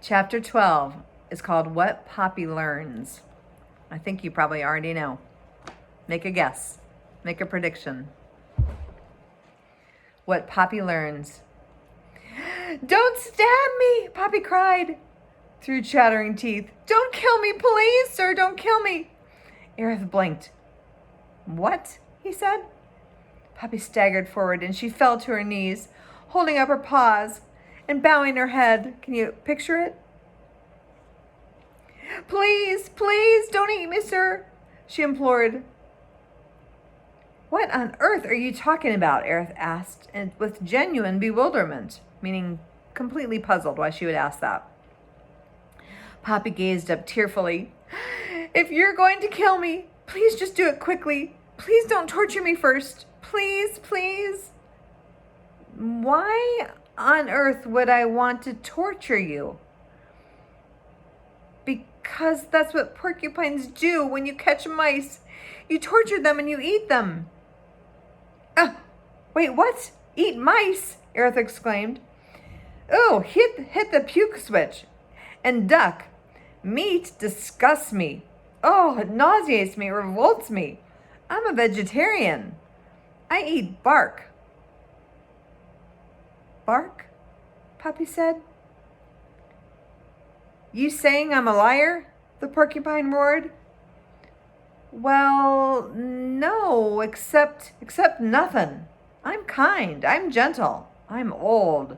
Chapter 12 is called What Poppy Learns. I think you probably already know. Make a guess. Make a prediction. What Poppy Learns. "Don't stab me!" Poppy cried through chattering teeth. "Don't kill me, please, sir, don't kill me." Aerith blinked. "What?" he said. Poppy staggered forward and she fell to her knees, holding up her paws and bowing her head. Can you picture it? "Please, please, don't eat me, sir," she implored. "What on earth are you talking about?" Aerith asked, and with genuine bewilderment, meaning completely puzzled why she would ask that. Poppy gazed up tearfully. "If you're going to kill me, please just do it quickly. Please don't torture me first. Please, please." "Why on earth would I want to torture you?" "Because that's what porcupines do when you catch mice. You torture them and you eat them." Wait, what? Eat mice?" Aerith exclaimed. "Oh, hit the puke switch and duck. Meat disgusts me. Oh, it nauseates me, revolts me. I'm a vegetarian. I eat bark." "Bark?" Poppy said. "You saying I'm a liar?" the porcupine roared. "Well, no, except nothing. I'm kind, I'm gentle, I'm old.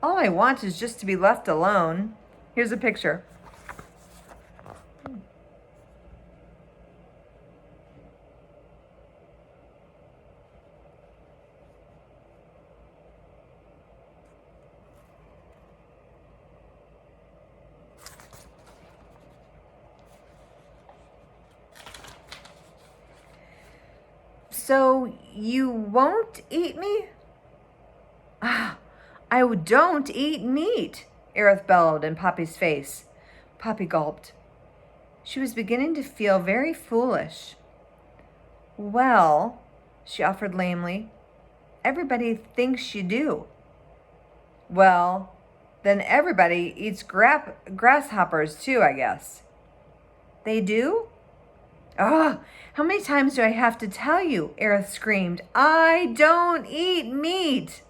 All I want is just to be left alone." Here's a picture. "So you won't eat me?" "I don't eat meat," Aerith bellowed in Poppy's face. Poppy gulped. She was beginning to feel very foolish. "Well," she offered lamely, "everybody thinks you do." "Well, then everybody eats grasshoppers too, I guess." "They do?" "Ah, how many times do I have to tell you?" Aerith screamed. "I don't eat meat."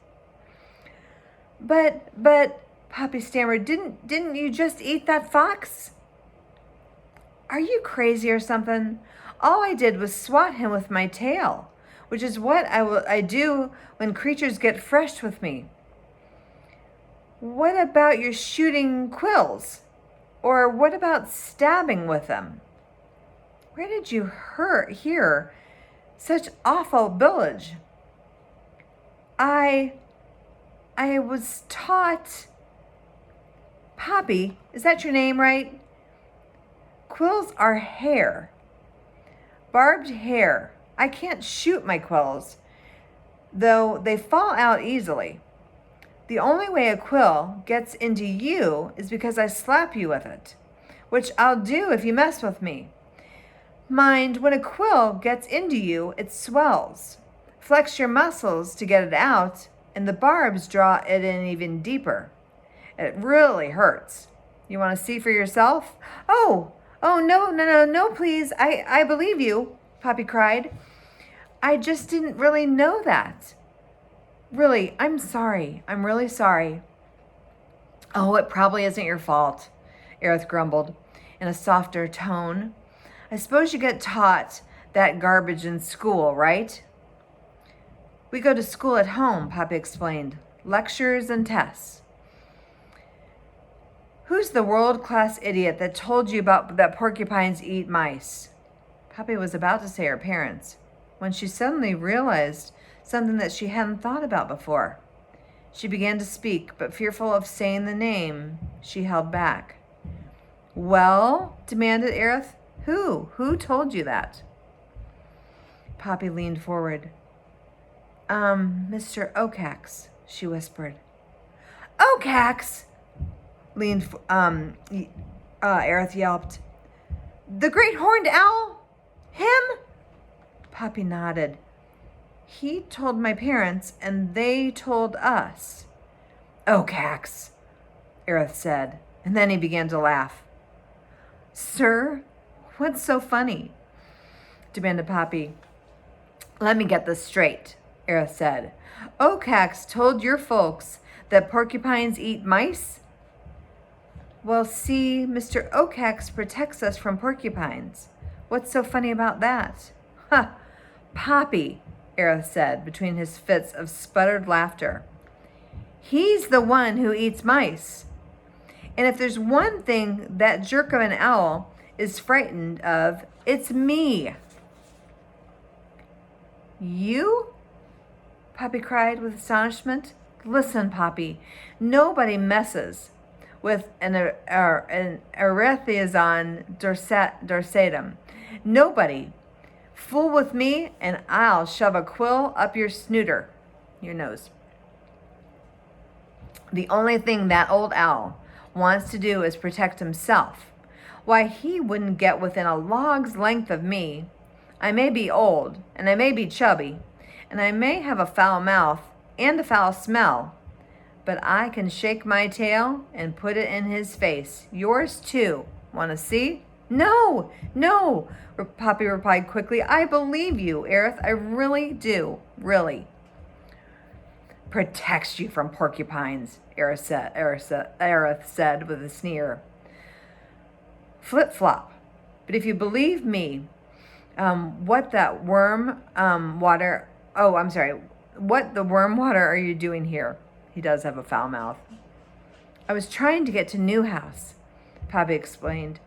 But, Poppy stammered, didn't you just eat that fox?" "Are you crazy or something? All I did was swat him with my tail, which is what I do when creatures get fresh with me." "What about your shooting quills? Or what about stabbing with them? Where did you hear such awful bilge?" I was taught." "Poppy, is that your name, right? Quills are hair. Barbed hair. I can't shoot my quills, though they fall out easily. The only way a quill gets into you is because I slap you with it, which I'll do if you mess with me. Mind, when a quill gets into you, it swells. Flex your muscles to get it out, and the barbs draw it in even deeper. It really hurts. You want to see for yourself?" Oh, no, please. I believe you," Poppy cried. "I just didn't really know that. Really, I'm sorry. I'm really sorry." "Oh, it probably isn't your fault," Aerith grumbled in a softer tone. "I suppose you get taught that garbage in school, right?" "We go to school at home," Poppy explained. "Lectures and tests." "Who's the world-class idiot that told you about that porcupines eat mice?" Poppy was about to say her parents, when she suddenly realized something that she hadn't thought about before. She began to speak, but fearful of saying the name, she held back. "Well?" demanded Aerith. Who told you that?" Poppy leaned forward. Mr. Okax," she whispered. "Okax!" Aerith yelped. "The great horned owl? Him?" Poppy nodded. "He told my parents, and they told us." "Okax," Aerith said, And then he began to laugh. Sir, what's so funny? Demanded Poppy. Let me get this straight, Aerith said. Okax told your folks that porcupines eat mice? Well, see, Mr. Okax protects us from porcupines. What's so funny about that? Ha! Poppy, Aerith said between his fits of sputtered laughter. He's the one who eats mice. And if there's one thing that jerk of an owl is frightened of, it's me. You? Poppy cried with astonishment. Listen, Poppy, nobody messes with an Erethiazon dorsatum. Nobody. Fool with me and I'll shove a quill up your snooter, your nose. The only thing that old owl wants to do is protect himself. Why, he wouldn't get within a log's length of me. I may be old, and I may be chubby, and I may have a foul mouth and a foul smell, but I can shake my tail and put it in his face. Yours too. Want to see? No, no, Poppy replied quickly. I believe you, Aerith. I really do. Really. Protects you from porcupines, Aerith said with a sneer. Flip-flop. But if you believe me, what the worm water are you doing here? He does have a foul mouth. I was trying to get to Newhouse, Poppy explained.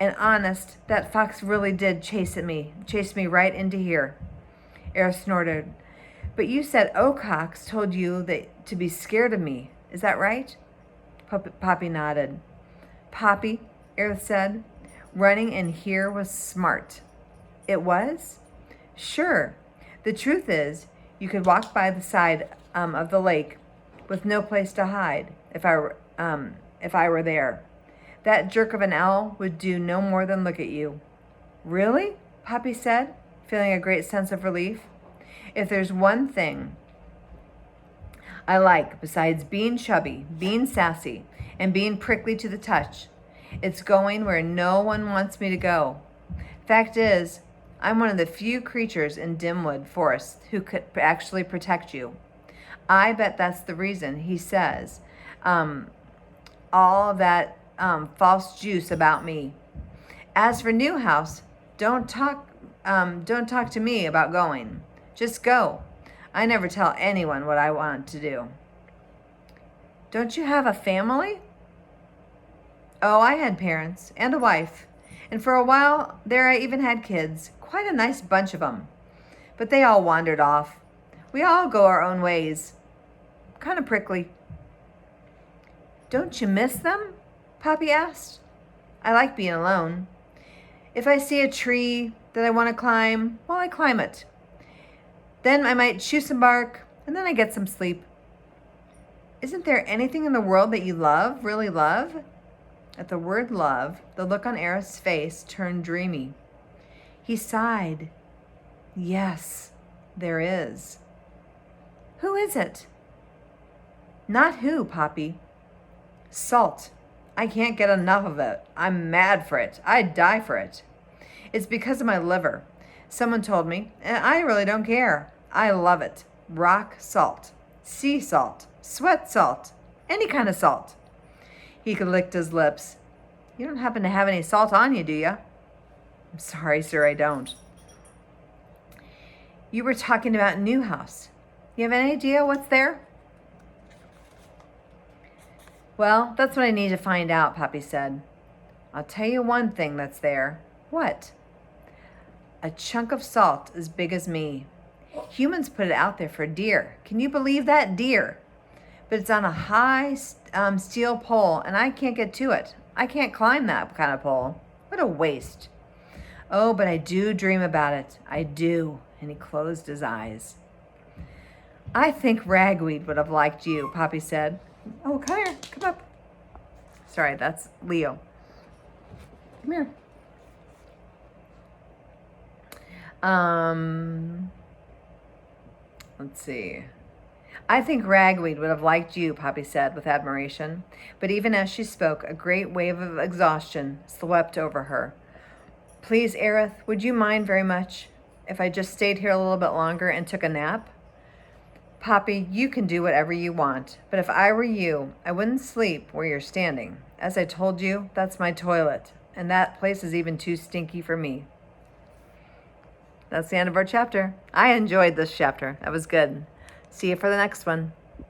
And honest, that fox really did chase me right into here. Aerith snorted. But you said Okax told you that to be scared of me. Is that right? Poppy nodded. Poppy, Aerith said, running in here was smart. It was? Sure. The truth is, you could walk by the side of the lake with no place to hide if I were there. That jerk of an owl would do no more than look at you. Really? Poppy said, feeling a great sense of relief. If there's one thing I like besides being chubby, being sassy, and being prickly to the touch, it's going where no one wants me to go. Fact is, I'm one of the few creatures in Dimwood Forest who could actually protect you. I bet that's the reason he says all that false juice about me. As for Newhouse, don't talk to me about going. Just go. I never tell anyone what I want to do. Don't you have a family? Oh, I had parents and a wife. And for a while there I even had kids. Quite a nice bunch of them. But they all wandered off. We all go our own ways. Kind of prickly. Don't you miss them? Poppy asked. I like being alone. If I see a tree that I want to climb, well, I climb it. Then I might chew some bark, and then I get some sleep. Isn't there anything in the world that you love, really love? At the word love, the look on Aerith's face turned dreamy. He sighed. Yes, there is. Who is it? Not who, Poppy. Salt. I can't get enough of it. I'm mad for it. I'd die for it. It's because of my liver. Someone told me, and I really don't care. I love it. Rock salt, sea salt, sweat salt, any kind of salt. He licked his lips. You don't happen to have any salt on you, do you? I'm sorry, sir, I don't. You were talking about Newhouse. You have any idea what's there? Well, that's what I need to find out, Poppy said. I'll tell you one thing that's there. What? A chunk of salt as big as me. Humans put it out there for deer. Can you believe that? Deer. But it's on a high steel pole, and I can't get to it. I can't climb that kind of pole. What a waste. Oh, but I do dream about it. I do. And he closed his eyes. I think Ragweed would have liked you, Poppy said. Oh, come here. Come up. Sorry, that's Leo. Come here. Let's see. I think Ragweed would have liked you, Poppy said with admiration. But even as she spoke, a great wave of exhaustion swept over her. Please, Aerith, would you mind very much if I just stayed here a little bit longer and took a nap? Poppy, you can do whatever you want, but if I were you, I wouldn't sleep where you're standing. As I told you, that's my toilet, and that place is even too stinky for me. That's the end of our chapter. I enjoyed this chapter. That was good. See you for the next one.